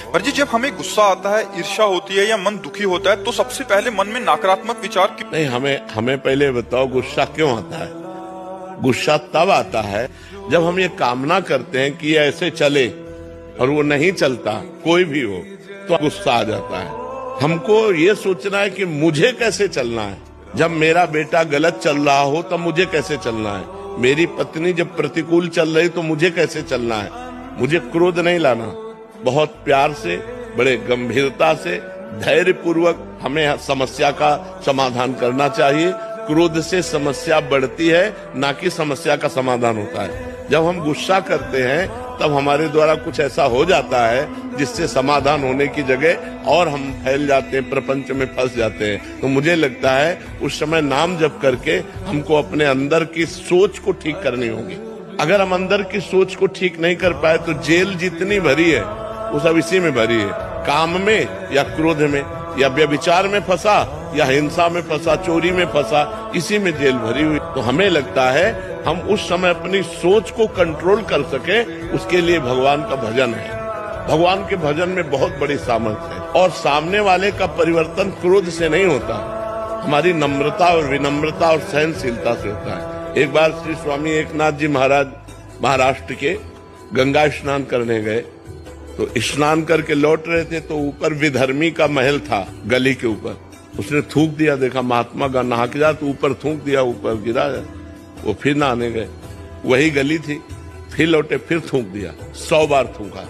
पर जी जब हमें गुस्सा आता है, ईर्ष्या होती है या मन दुखी होता है तो सबसे पहले मन में नकारात्मक विचार नहीं, हमें पहले बताओ गुस्सा क्यों आता है। गुस्सा तब आता है जब हम ये कामना करते हैं कि ये ऐसे चले और वो नहीं चलता, कोई भी हो, तो गुस्सा आ जाता है। हमको ये सोचना है कि मुझे कैसे चलना है। जब मेरा बेटा गलत चल रहा हो तब मुझे कैसे चलना है। मेरी पत्नी जब प्रतिकूल चल रही तो मुझे कैसे चलना है। मुझे क्रोध नहीं लाना, बहुत प्यार से, बड़े गंभीरता से, धैर्य पूर्वक हमें समस्या का समाधान करना चाहिए। क्रोध से समस्या बढ़ती है, ना कि समस्या का समाधान होता है। जब हम गुस्सा करते हैं तब हमारे द्वारा कुछ ऐसा हो जाता है जिससे समाधान होने की जगह और हम फैल जाते हैं, प्रपंच में फंस जाते हैं। तो मुझे लगता है उस समय नाम जप करके हमको अपने अंदर की सोच को ठीक करनी होगी। अगर हम अंदर की सोच को ठीक नहीं कर पाए तो जेल जितनी भरी है वो सब इसी में भरी है, काम में या क्रोध में या व्यभिचार में फंसा या हिंसा में फंसा, चोरी में फंसा, इसी में जेल भरी हुई। तो हमें लगता है हम उस समय अपनी सोच को कंट्रोल कर सके, उसके लिए भगवान का भजन है। भगवान के भजन में बहुत बड़ी सामर्थ्य है और सामने वाले का परिवर्तन क्रोध से नहीं होता, हमारी नम्रता और विनम्रता और सहनशीलता से होता है। एक बार श्री स्वामी एकनाथ जी महाराज महाराष्ट्र के गंगा स्नान करने गए, तो स्नान करके लौट रहे थे तो ऊपर विधर्मी का महल था, गली के ऊपर। उसने थूक दिया, देखा महात्मा का नहा के जा, तो ऊपर थूक दिया, ऊपर गिरा। वो फिर नहाने गए, वही गली थी, फिर लौटे, फिर थूक दिया, 100 बार थूका।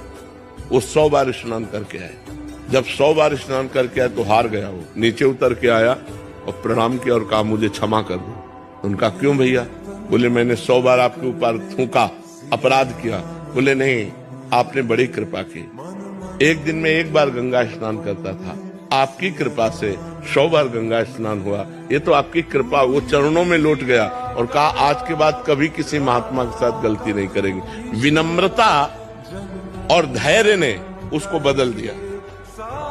वो 100 बार स्नान करके आए। जब 100 बार स्नान करके आए तो हार गया। वो नीचे उतर के आया और प्रणाम किया और कहा मुझे क्षमा कर दो। उनका क्यों भैया? बोले मैंने 100 बार आपके ऊपर थूका, अपराध किया। बोले नहीं, आपने बड़ी कृपा की। एक दिन में 1 बार गंगा स्नान करता था, आपकी कृपा से 100 बार गंगा स्नान हुआ। ये तो आपकी कृपा। वो चरणों में लौट गया और कहा आज के बाद कभी किसी महात्मा के साथ गलती नहीं करेंगे। विनम्रता और धैर्य ने उसको बदल दिया।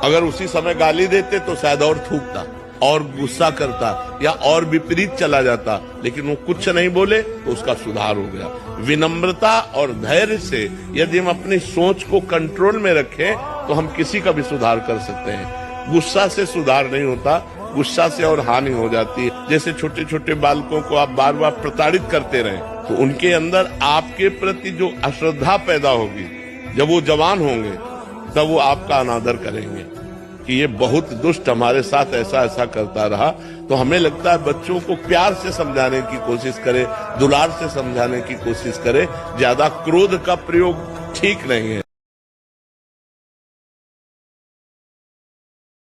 अगर उसी समय गाली देते तो शायद और थूकता और गुस्सा करता या और विपरीत चला जाता, लेकिन वो कुछ नहीं बोले तो उसका सुधार हो गया। विनम्रता और धैर्य से यदि हम अपनी सोच को कंट्रोल में रखें तो हम किसी का भी सुधार कर सकते हैं। गुस्सा से सुधार नहीं होता, गुस्सा से और हानि हो जाती है। जैसे छोटे छोटे बालकों को आप बार बार प्रताड़ित करते रहें तो उनके अंदर आपके प्रति जो अश्रद्धा पैदा होगी, जब वो जवान होंगे तब वो आपका अनादर करेंगे कि ये बहुत दुष्ट हमारे साथ ऐसा ऐसा करता रहा। तो हमें लगता है बच्चों को प्यार से समझाने की कोशिश करें, दुलार से समझाने की कोशिश करें। ज्यादा क्रोध का प्रयोग ठीक नहीं है।